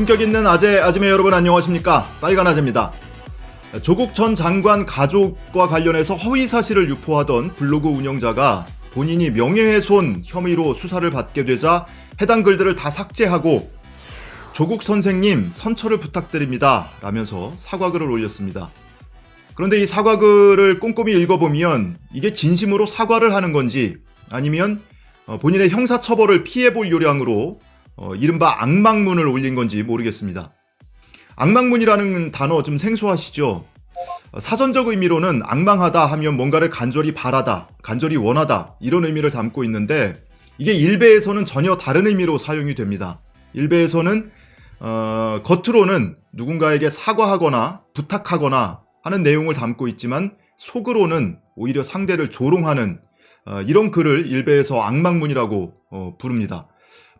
품격 있는 아재, 아지매 여러분 안녕하십니까? 빨간 아재입니다. 조국 전 장관 가족과 관련해서 허위 사실을 유포하던 블로그 운영자가 본인이 명예훼손 혐의로 수사를 받게 되자 해당 글들을 다 삭제하고 조국 선생님 선처를 부탁드립니다 라면서 사과글을 올렸습니다. 그런데 이 사과글을 꼼꼼히 읽어보면 이게 진심으로 사과를 하는 건지 아니면 본인의 형사처벌을 피해볼 요량으로 이른바 악망문을 올린 건지 모르겠습니다. 악망문이라는 단어 좀 생소하시죠? 사전적 의미로는 악망하다 하면 뭔가를 간절히 바라다, 간절히 원하다 이런 의미를 담고 있는데 이게 일베에서는 전혀 다른 의미로 사용이 됩니다. 일베에서는 겉으로는 누군가에게 사과하거나 부탁하거나 하는 내용을 담고 있지만 속으로는 오히려 상대를 조롱하는 이런 글을 일베에서 악망문이라고 부릅니다.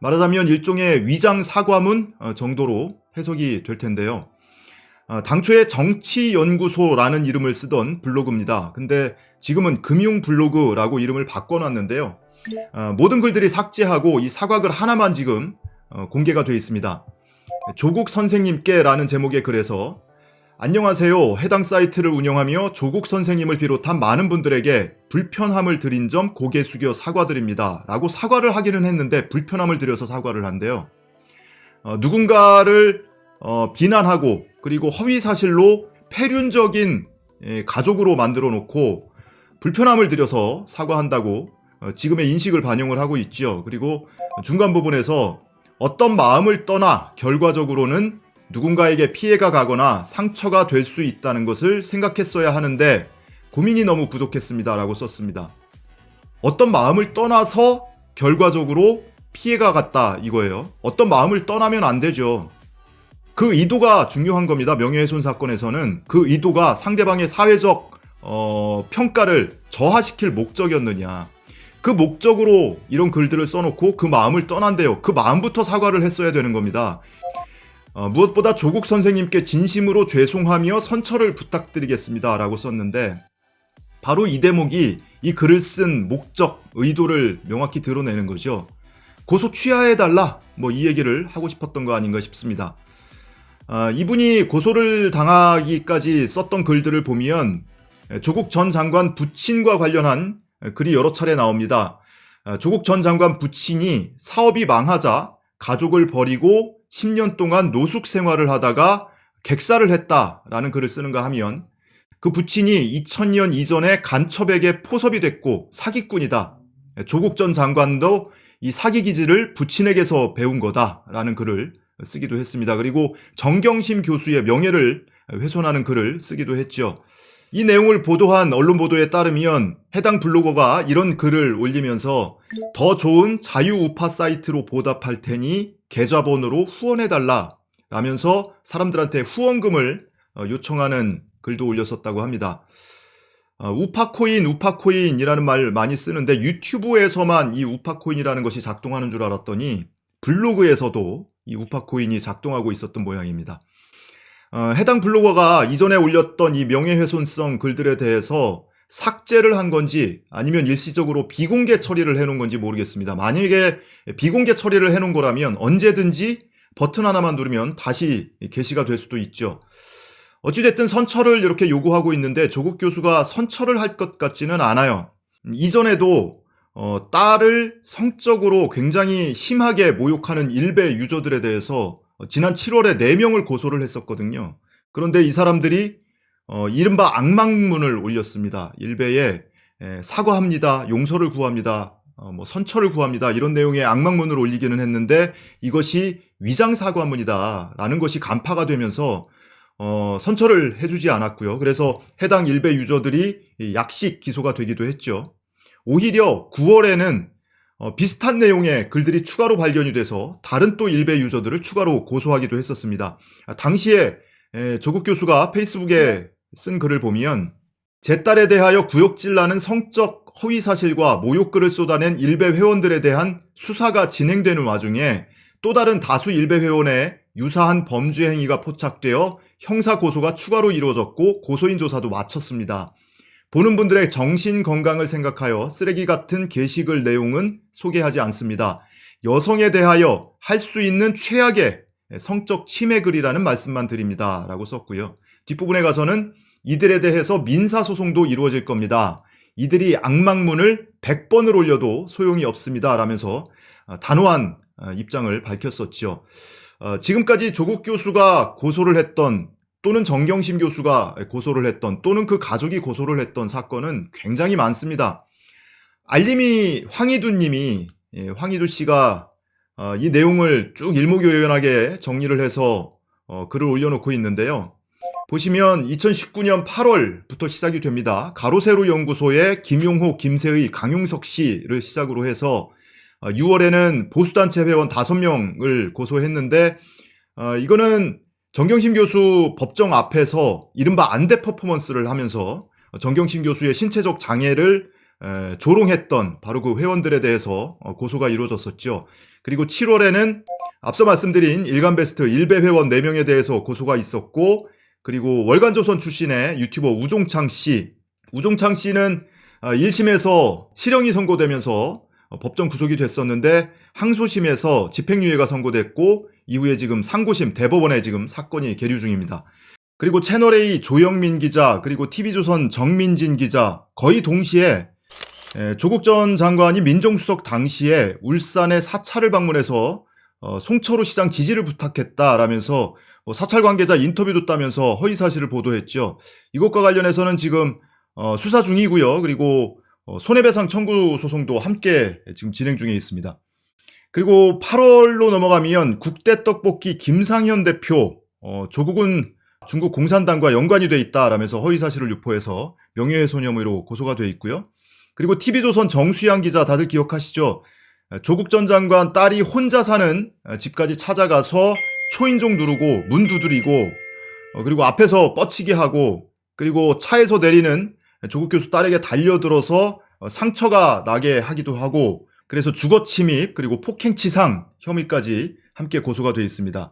말하자면 일종의 위장 사과문 정도로 해석이 될 텐데요. 당초에 정치연구소라는 이름을 쓰던 블로그입니다. 근데 지금은 금융블로그라고 이름을 바꿔놨는데요. 모든 글들이 삭제하고 이 사과글 하나만 지금 공개가 되어 있습니다. 조국 선생님께 라는 제목의 글에서 안녕하세요. 해당 사이트를 운영하며 조국 선생님을 비롯한 많은 분들에게 불편함을 드린 점 고개 숙여 사과드립니다. 라고 사과를 하기는 했는데 불편함을 드려서 사과를 한대요. 누군가를 비난하고 그리고 허위사실로 폐륜적인 가족으로 만들어 놓고 불편함을 드려서 사과한다고 지금의 인식을 반영을 하고 있죠. 그리고 중간 부분에서 어떤 마음을 떠나 결과적으로는 누군가에게 피해가 가거나 상처가 될 수 있다는 것을 생각했어야 하는데 고민이 너무 부족했습니다 라고 썼습니다. 어떤 마음을 떠나서 결과적으로 피해가 갔다 이거예요. 어떤 마음을 떠나면 안 되죠. 그 의도가 중요한 겁니다. 명예훼손 사건에서는 그 의도가 상대방의 사회적 평가를 저하시킬 목적이었느냐. 그 목적으로 이런 글들을 써놓고 그 마음을 떠난대요. 그 마음부터 사과를 했어야 되는 겁니다. 무엇보다 조국 선생님께 진심으로 죄송하며 선처를 부탁드리겠습니다 라고 썼는데 바로 이 대목이 이 글을 쓴 목적, 의도를 명확히 드러내는 거죠. 고소 취하해달라 이 얘기를 하고 싶었던 거 아닌가 싶습니다. 이분이 고소를 당하기까지 썼던 글들을 보면 조국 전 장관 부친과 관련한 글이 여러 차례 나옵니다. 조국 전 장관 부친이 사업이 망하자 가족을 버리고 10년 동안 노숙 생활을 하다가 객사를 했다라는 글을 쓰는가 하면 그 부친이 2000년 이전에 간첩에게 포섭이 됐고 사기꾼이다. 조국 전 장관도 이 사기 기질을 부친에게서 배운 거다라는 글을 쓰기도 했습니다. 그리고 정경심 교수의 명예를 훼손하는 글을 쓰기도 했죠. 이 내용을 보도한 언론 보도에 따르면 해당 블로거가 이런 글을 올리면서 더 좋은 자유우파 사이트로 보답할 테니 계좌번호로 후원해달라 라면서 사람들한테 후원금을 요청하는 글도 올렸었다고 합니다. 우파코인이라는 말 많이 쓰는데 유튜브에서만 이 우파코인이라는 것이 작동하는 줄 알았더니 블로그에서도 이 우파코인이 작동하고 있었던 모양입니다. 해당 블로거가 이전에 올렸던 이 명예훼손성 글들에 대해서 삭제를 한 건지 아니면 일시적으로 비공개 처리를 해놓은 건지 모르겠습니다. 만약에 비공개 처리를 해놓은 거라면 언제든지 버튼 하나만 누르면 다시 게시가 될 수도 있죠. 어찌됐든 선처를 이렇게 요구하고 있는데 조국 교수가 선처를 할 것 같지는 않아요. 이전에도 딸을 성적으로 굉장히 심하게 모욕하는 일베 유저들에 대해서 지난 7월에 4명을 고소를 했었거든요. 그런데 이 사람들이 이른바 악망문을 올렸습니다. 일베에 사과합니다. 용서를 구합니다. 선처를 구합니다. 이런 내용의 악망문을 올리기는 했는데 이것이 위장사과문이다 라는 것이 간파가 되면서 선처를 해주지 않았고요. 그래서 해당 일베 유저들이 약식 기소가 되기도 했죠. 오히려 9월에는 비슷한 내용의 글들이 추가로 발견이 돼서 다른 또 일베 유저들을 추가로 고소하기도 했었습니다. 당시에 조국 교수가 페이스북에 쓴 글을 보면 제 딸에 대하여 구역질나는 성적 허위사실과 모욕글을 쏟아낸 일베 회원들에 대한 수사가 진행되는 와중에 또 다른 다수 일베 회원의 유사한 범죄 행위가 포착되어 형사고소가 추가로 이루어졌고 고소인 조사도 마쳤습니다. 보는 분들의 정신 건강을 생각하여 쓰레기 같은 게시글 내용은 소개하지 않습니다. 여성에 대하여 할 수 있는 최악의 성적 침해 글이라는 말씀만 드립니다. 라고 썼고요. 뒷부분에 가서는 이들에 대해서 민사소송도 이루어질 겁니다. 이들이 악망문을 100번을 올려도 소용이 없습니다. 라면서 단호한 입장을 밝혔었죠. 지금까지 조국 교수가 고소를 했던 또는 정경심 교수가 고소를 했던 또는 그 가족이 고소를 했던 사건은 굉장히 많습니다. 알림이 황희두 님이 황희두 씨가 이 내용을 쭉 일목요연하게 정리를 해서 글을 올려놓고 있는데요. 보시면 2019년 8월부터 시작이 됩니다. 가로세로 연구소의 김용호, 김세의, 강용석 씨를 시작으로 해서 6월에는 보수단체 회원 5명을 고소했는데 이거는 정경심 교수 법정 앞에서 이른바 안대 퍼포먼스를 하면서 정경심 교수의 신체적 장애를 조롱했던 바로 그 회원들에 대해서 고소가 이루어졌었죠. 그리고 7월에는 앞서 말씀드린 일간베스트 일베 회원 4명에 대해서 고소가 있었고, 그리고 월간조선 출신의 유튜버 우종창 씨는 1심에서 실형이 선고되면서 법정 구속이 됐었는데 항소심에서 집행유예가 선고됐고 이후에 지금 상고심 대법원에 지금 사건이 계류 중입니다. 그리고 채널A 조영민 기자, 그리고 TV조선 정민진 기자 거의 동시에 조국 전 장관이 민정수석 당시에 울산의 사찰을 방문해서 송철호 시장 지지를 부탁했다라면서 사찰 관계자 인터뷰도 따면서 허위사실을 보도했죠. 이것과 관련해서는 지금 수사 중이고요. 그리고 손해배상 청구 소송도 함께 지금 진행 중에 있습니다. 그리고 8월로 넘어가면 국대떡볶이 김상현 대표 조국은 중국 공산당과 연관이 돼 있다라면서 허위사실을 유포해서 명예훼손 혐의로 고소가 돼 있고요. 그리고 TV조선 정수양 기자 다들 기억하시죠? 조국 전 장관 딸이 혼자 사는 집까지 찾아가서 초인종 누르고 문 두드리고 그리고 앞에서 뻗치기 하고 그리고 차에서 내리는 조국 교수 딸에게 달려들어서 상처가 나게 하기도 하고 그래서 주거 침입 그리고 폭행치상 혐의까지 함께 고소가 돼 있습니다.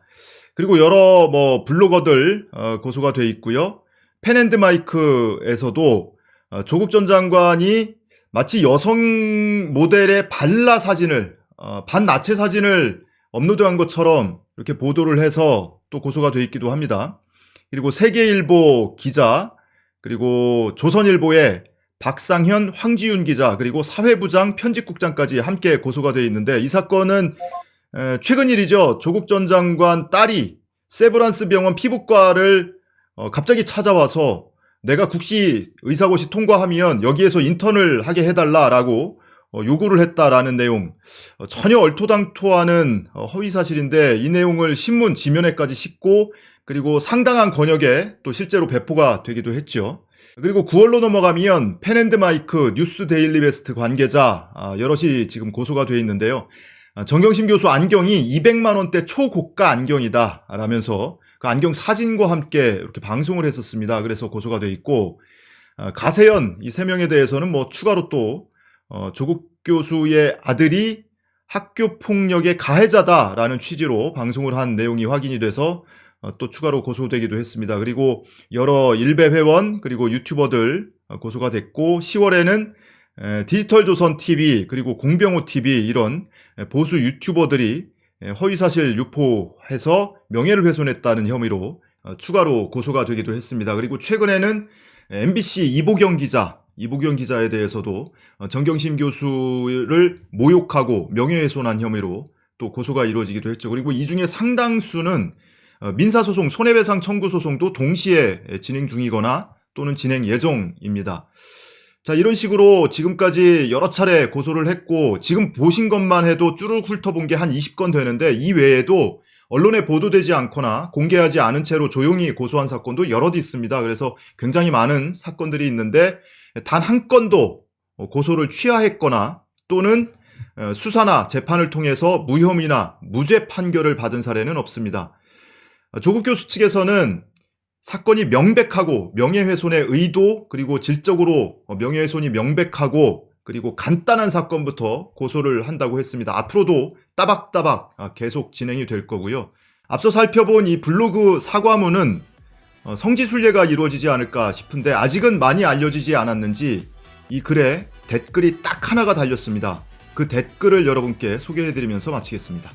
그리고 여러 블로거들 고소가 돼 있고요. 펜앤드마이크에서도 조국 전 장관이 마치 여성 모델의 반라 사진을 반나체 사진을 업로드한 것처럼 이렇게 보도를 해서 또 고소가 돼 있기도 합니다. 그리고 세계일보 기자, 그리고 조선일보의 박상현, 황지윤 기자, 그리고 사회부장, 편집국장까지 함께 고소가 돼 있는데 이 사건은 최근 일이죠. 조국 전 장관 딸이 세브란스 병원 피부과를 갑자기 찾아와서 내가 국시 의사고시 통과하면 여기에서 인턴을 하게 해달라라고 요구를 했다라는 내용, 전혀 얼토당토하는 허위사실인데 이 내용을 신문 지면에까지 싣고 그리고 상당한 권역에 또 실제로 배포가 되기도 했죠. 그리고 9월로 넘어가면 펜앤드마이크, 뉴스 데일리 베스트 관계자 여럿이 지금 고소가 돼 있는데요. 정경심 교수 안경이 200만 원대 초고가 안경이다 라면서 그 안경 사진과 함께 이렇게 방송을 했었습니다. 그래서 고소가 돼 있고 가세연 이 3명에 대해서는 추가로 또 조국 교수의 아들이 학교 폭력의 가해자다라는 취지로 방송을 한 내용이 확인이 돼서 또 추가로 고소되기도 했습니다. 그리고 여러 일베 회원 그리고 유튜버들 고소가 됐고 10월에는 디지털조선TV 그리고 공병호TV 이런 보수 유튜버들이 허위사실 유포해서 명예를 훼손했다는 혐의로 추가로 고소가 되기도 했습니다. 그리고 최근에는 MBC 이보경 기자에 대해서도 정경심 교수를 모욕하고 명예훼손한 혐의로 또 고소가 이루어지기도 했죠. 그리고 이 중에 상당수는 민사소송, 손해배상 청구 소송도 동시에 진행 중이거나 또는 진행 예정입니다. 자, 이런 식으로 지금까지 여러 차례 고소를 했고 지금 보신 것만 해도 쭈르륵 훑어본 게 한 20건 되는데 이 외에도 언론에 보도되지 않거나 공개하지 않은 채로 조용히 고소한 사건도 여럿 있습니다. 그래서 굉장히 많은 사건들이 있는데 단 한 건도 고소를 취하했거나 또는 수사나 재판을 통해서 무혐의나 무죄 판결을 받은 사례는 없습니다. 조국 교수 측에서는 사건이 명백하고 명예훼손의 의도 그리고 질적으로 명예훼손이 명백하고 그리고 간단한 사건부터 고소를 한다고 했습니다. 앞으로도 따박따박 계속 진행이 될 거고요. 앞서 살펴본 이 블로그 사과문은 성지순례가 이루어지지 않을까 싶은데 아직은 많이 알려지지 않았는지 이 글에 댓글이 딱 하나가 달렸습니다. 그 댓글을 여러분께 소개해드리면서 마치겠습니다.